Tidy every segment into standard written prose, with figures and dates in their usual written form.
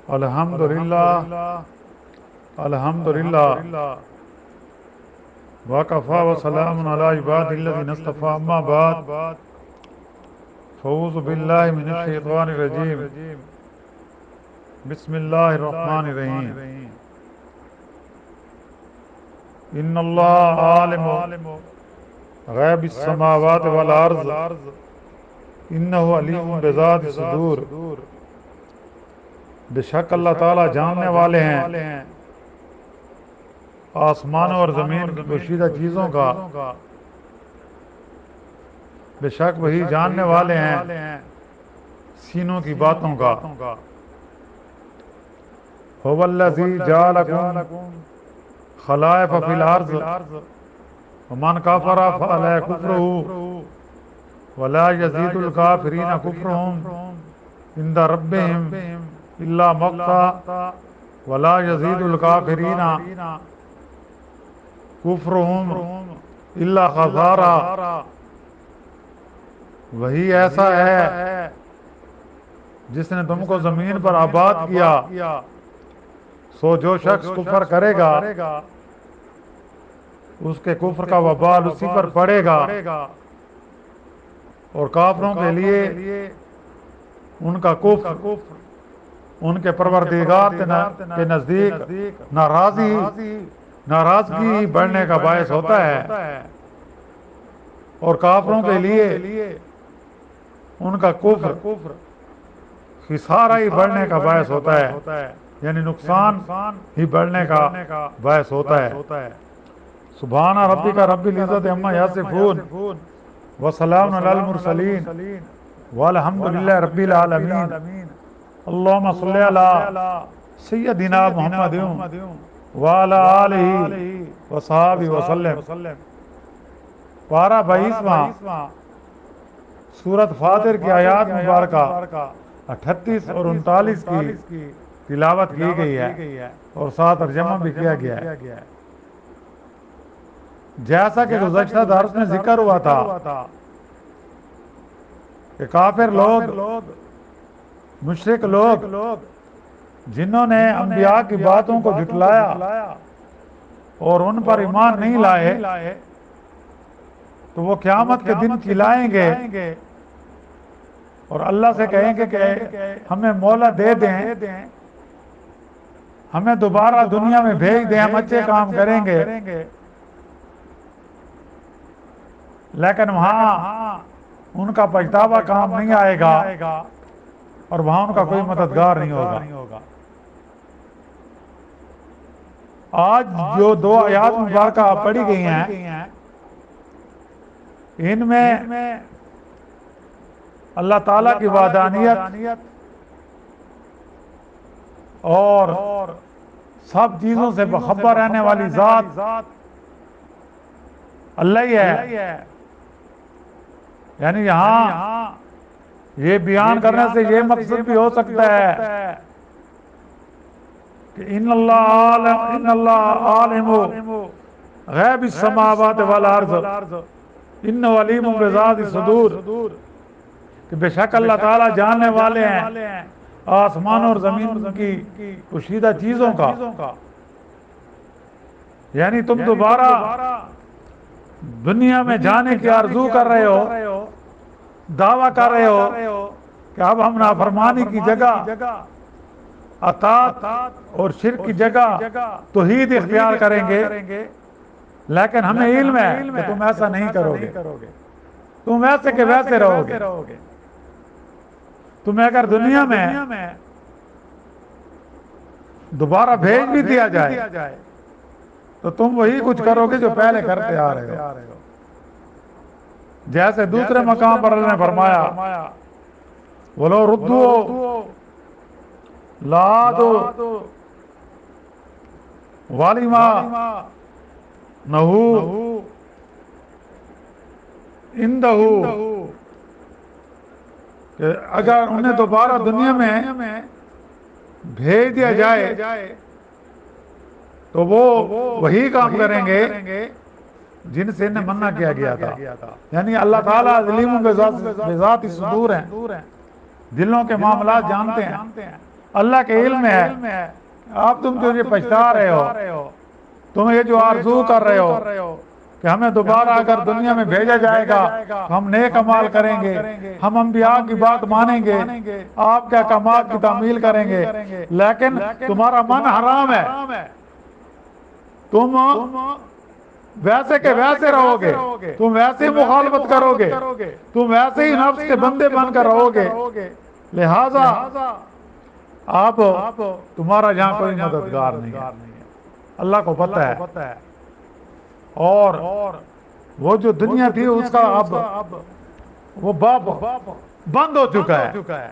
الحمدللہ الحمدللہ وکفی وسلام علی عبادہ الذین اصطفی اما بعد فاعوذ باللہ من الشیطان الرجیم بسم اللہ الرحمن الرحیم ان اللہ عالم غیب السماوات والارض انہ علیم بذات الصدور، بے شک اللہ تعالیٰ جاننے والے ہیں آسمانوں اور زمین کی پوشیدہ چیزوں کا، بے شک وہی جاننے والے ہیں سینوں کی باتوں کا۔ هو الذی جعلکم خلائف فی الارض ومن کفر فعلی کفرہ ولا یزید الکافرین کفرہم عند ربہم الا مقتا ولا یزید الکافرین کفرہم الا خسارا۔ وہی ایسا ہے جس نے تم کو زمین پر آباد کیا، سو جو شخص کفر کرے گا اس کے کفر کا وبال اسی پر پڑے گا، اور کافروں کے لیے ان کا کفر ان کے پروردگار کے نزدیک ناراضگی بڑھنے کا باعث ہوتا ہے، اور کافروں کے لیے ان کا کفر خسارہ ہی بڑھنے کا باعث ہوتا ہے، یعنی نقصان ہی بڑھنے کا باعث ہوتا ہے۔ سبحان ربک رب العزت عما یصفون وسلام علی المرسلین والحمد للہ رب العالمین۔ اللہم صلی علی سیدنا محمد وعلی آلہ وصحبہ وسلم۔ پارہ 22واں سورۃ فاطر کی آیات مبارکہ 38 اور 39 کی تلاوت کی گئی ہے اور ساتھ ترجمہ بھی کیا گیا ہے۔ جیسا کہ گزشتہ درس میں ذکر ہوا تھا کہ کافر لوگ، مشرک لوگ جنہوں نے انبیاء کی باتوں کو جھٹلایا اور ان پر ایمان نہیں لائے، تو وہ قیامت کے دن چلائیں گے اور اللہ سے کہیں گے کہ ہمیں مولا دے دیں، ہمیں دوبارہ دنیا میں بھیج دیں، ہم اچھے کام کریں گے۔ لیکن وہاں ان کا پچھتاوا کام نہیں آئے گا اور وہاں ان کا کوئی مددگار نہیں ہوگا۔ آج جو 2 آیات مبارکہ پڑھی گئی ہیں، ان میں اللہ تعالیٰ کی وحدانیت اور سب چیزوں سے باخبر رہنے والی ذات اللہ ہی ہے، یعنی یہاں یہ بیان کرنے سے یہ مقصد بھی ہو سکتا ہے کہ ان اللہ عالم غیب السماوات والارض انہ علیم بذات الصدور، کہ بے شک اللہ تعالیٰ جاننے والے ہیں آسمان اور زمین کی پوشیدہ چیزوں کا، یعنی تم دوبارہ دنیا میں جانے کی آرزو کر رہے ہو، دعویٰ کر رہے ہو کہ اب ہم نافرمانی کی جگہ اطاعت اور شرک کی جگہ توحید اختیار کریں گے، لیکن ہمیں علم ہے کہ تم ایسا نہیں کرو گے، تم ویسے کہ ویسے رہو گے۔ تمہیں اگر دنیا میں دوبارہ بھیج بھی دیا جائے تو تم وہی کچھ کرو گے جو پہلے کرتے آ رہے ہو۔ جیسے دوسرے مقام پر اللہ نے فرمایا وَلَوْ رُدُّوا لَعَادُوا وَلِمَا نَهُوا عِنْدَهُ، کہ اگر انہیں دوبارہ دنیا میں بھیج دیا جائے تو وہ وہی کام کریں گے جن سے انہیں منع کیا گیا تھا، یعنی اللہ تعالیٰ علیم بذات الصدور ہیں، دلوں کے معاملات جانتے ہیں۔ اللہ کے علم میں ہے. آپ تم تو یہ پچھتا رہے ہو, تم یہ جو آرزو کر رہے ہو کہ ہمیں دوبارہ اگر دنیا میں بھیجا جائے گا تو ہم نیک اعمال کریں گے, ہم انبیاء کی بات مانیں گے, آپ کے احکامات کی تعمیل کریں گے, لیکن تمہارا من حرام ہے, تم ویسے کے ویسے رہو گے, تم ویسے مخالفت کرو گے, تم ویسے ہی نفس کے بندے بن کر رہو گے, لہذا آپ تمہارا جہاں کوئی مددگار نہیں ہے. اللہ کو پتہ ہے. اور وہ جو دنیا تھی اس کا اب وہ باب بند ہو چکا ہے.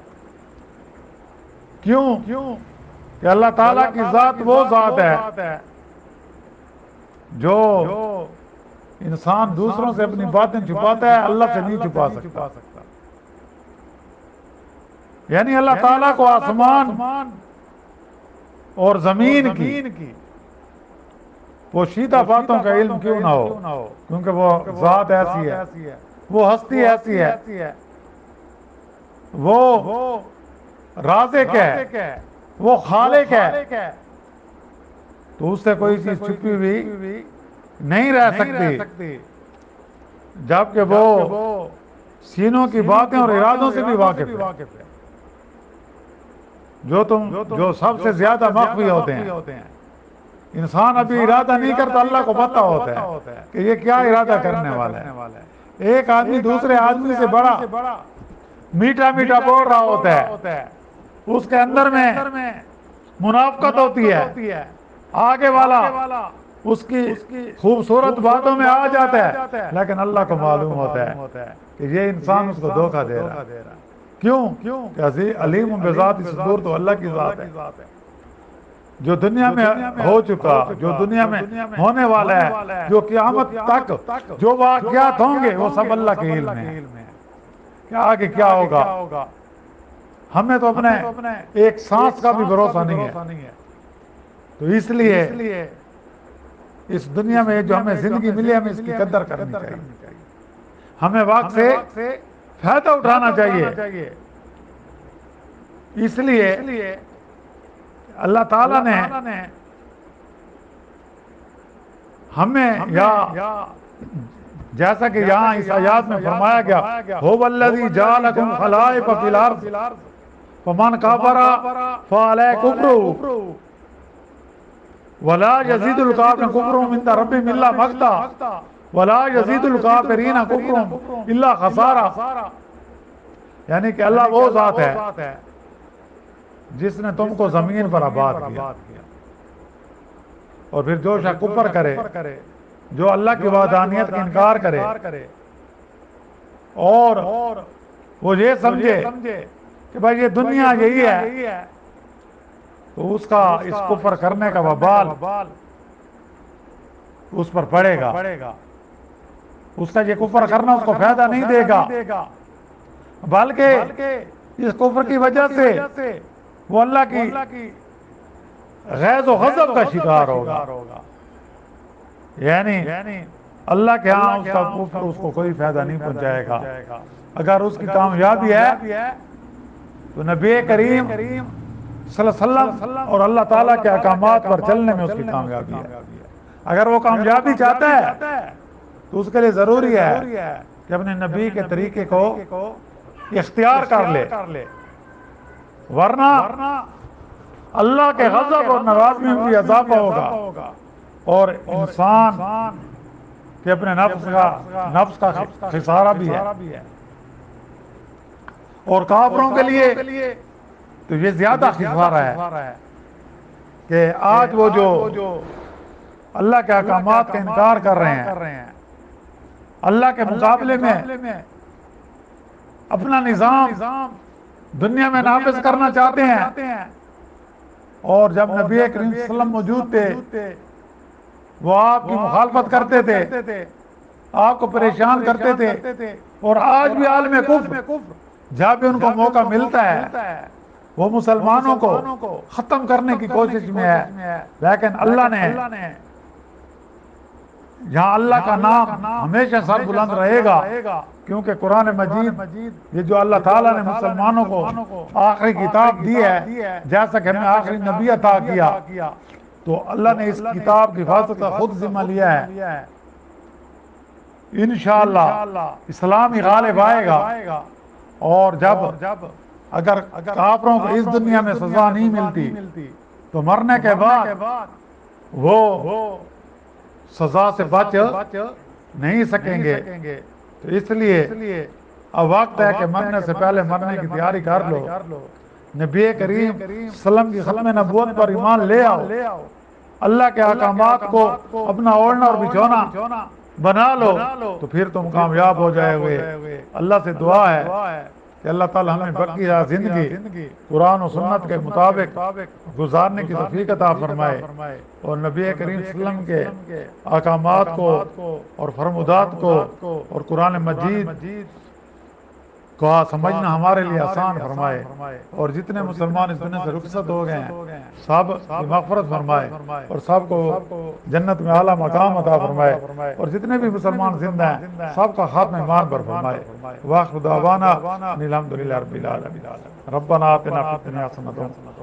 کیوں کہ اللہ تعالیٰ کی ذات وہ ذات ہے جو انسان دوسروں سے اپنی باتیں چھپاتا ہے, اللہ سے نہیں چھپا سکتا. یعنی اللہ تعالیٰ کو آسمان اور زمین کی پوشیدہ باتوں کا علم کیوں نہ ہو, کیونکہ وہ ذات ایسی ہے, وہ ہستی ایسی ہے, وہ رازق ہے, وہ خالق ہے, تو اس سے کوئی چیز چھپی ہوئی نہیں رہ سکتی, جبکہ وہ سینوں کی باتیں اور ارادوں سے بھی واقف ہے. جو سب سے زیادہ مخفی ہوتے ہیں, انسان ابھی ارادہ نہیں کرتا, اللہ کو پتہ ہوتا ہے کہ یہ کیا ارادہ کرنے والا ہے. ایک آدمی دوسرے آدمی سے بڑا میٹھا میٹھا بول رہا ہوتا ہے, اس کے اندر میں منافقت ہوتی ہے, آگے والا اس کی خوبصورت باتوں میں آ جاتا ہے, لیکن اللہ کو معلوم ہوتا ہے کہ یہ انسان اس کو دھوکہ دے رہا ہے. کیوں کہ علیم بذات الصدور تو اللہ کی ذات ہے. جو دنیا میں ہو چکا, جو دنیا میں ہونے والا ہے, جو قیامت تک جو واقعات ہوں گے, وہ سب اللہ کے علم میں ہے. کہ آگے کیا ہوگا, ہمیں تو اپنے ایک سانس کا بھی بھروسہ نہیں ہے. تو اس لیے اس دنیا میں جو ہمیں زندگی ملی, ہمیں اس کی قدر کرنی چاہیے, ہمیں وقت سے فائدہ اٹھانا چاہیے. اس لیے اللہ تعالیٰ نے ہمیں جیسا کہ یہاں اس آیات میں فرمایا گیا, هو الذی جعلکم خلائف فی الارض فمن کفر فعلیہ کفرہ ولا یزید الکافرین کفرهم عند ربہم الا مقتا ولا یزید الکافرین کفرهم الا خسارا. یعنی کہ اللہ وہ ذات ہے جس نے تم کو زمین پر آباد کیا, اور پھر جو شخص کفر کرے, جو اللہ کی وحدانیت کا انکار کرے, اور وہ یہ سمجھے کہ بھائی یہ دنیا یہی ہے, تو اس کا اس کفر کرنے کا وبال اس پر پڑے گا. اس کا یہ کفر کرنا اس کو فائدہ نہیں دے گا, بلکہ اس کفر کی وجہ سے وہ اللہ کی غیظ و غضب کا شکار ہوگا. یعنی اللہ کے ہاں اس کا کفر اس کو کوئی فائدہ نہیں پہنچائے گا. اگر اس کی کامیابی ہے تو نبی کریم صلی اللہ علیہ وسلم اور اللہ تعالیٰ کے احکامات پر چلنے میں اس کی کامیابی ہے. اگر وہ کامیابی چاہتا ہے تو اس کے لیے ضروری ہے کہ اپنے نبی کے طریقے کو اختیار کر لے, ورنہ اللہ کے غضب اور ناراضگی میں بھی اضافہ ہوگا, اور انسان کے اپنے نفس کا خسارہ بھی ہے. اور کافروں کے لیے تو یہ زیادہ خسارہ ہے کہ آج وہ جو اللہ کے احکامات کا انکار کر رہے ہیں, اللہ کے مقابلے میں اپنا نظام دنیا میں نافذ کرنا چاہتے ہیں, اور جب نبی کریم صلی اللہ علیہ وسلم موجود تھے وہ آپ کی مخالفت کرتے تھے, آپ کو پریشان کرتے تھے, اور آج بھی عالم کفر جہاں بھی ان کو موقع ملتا ہے وہ مسلمانوں کو ختم کرنے کی کوشش میں ہے. لیکن اللہ نے یہاں اللہ کا نام ہمیشہ سر بلند رہے گا، کیونکہ قرآن مجید یہ جو اللہ تعالیٰ نے مسلمانوں کو آخری کتاب دی ہے، جیسا کہ ہمیں آخری نبی عطا کیا، تو اللہ نے اس کتاب کی حفاظت کا خود ذمہ لیا ہے۔ انشاءاللہ اسلام ہی غالب آئے گا، اور جب اگر کافروں کو اس دنیا میں سزا نہیں ملتی تو مرنے کے بعد وہ سزا سے بچ نہیں سکیں گے۔ تو اس لیے اب وقت ہے کہ مرنے سے پہلے مرنے کی تیاری کر لو، نبی کریم صلی اللہ علیہ وسلم کی ختم نبوت پر ایمان لے آؤ، اللہ کے احکامات کو اپنا اوڑھنا اور بچھونا بنا لو، تو پھر تم کامیاب ہو جائے گے۔ اللہ سے دعا ہے کہ اللہ تعالیٰ ہمیں بقیہ زندگی قرآن و سنت کے مطابق گزارنے کی توفیق عطا فرمائے، اور نبی کریم صلی اللہ علیہ وسلم کے احکامات کو اور فرمودات کو اور قرآن مجید کو سمجھنا ہمارے لیے آسان فرمائے، اور جتنے مسلمان اس دنیا سے رخصت ہو گئے ہیں سب کی مغفرت فرمائے، اور سب کو جنت میں اعلیٰ مقام عطا فرمائے، اور جتنے بھی مسلمان زندہ ہیں سب کا خاتمہ ایمان پر فرمائے۔ وآخر دعوانا ان الحمد للہ رب العالمین۔ ربنا آتنا فی الدنیا حسنۃ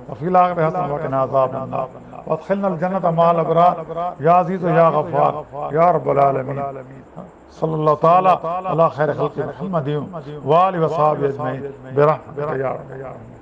وفی الآخرۃ حسنۃ وقنا عذاب النار وادخلنا الجنة مع الابرار یا عزیز یا غفار یا رب العالمین۔ صلی اللہ تعالی علی خیر خلق محمد وآلہ وصحبہ اجمعین برحمتک یا رب۔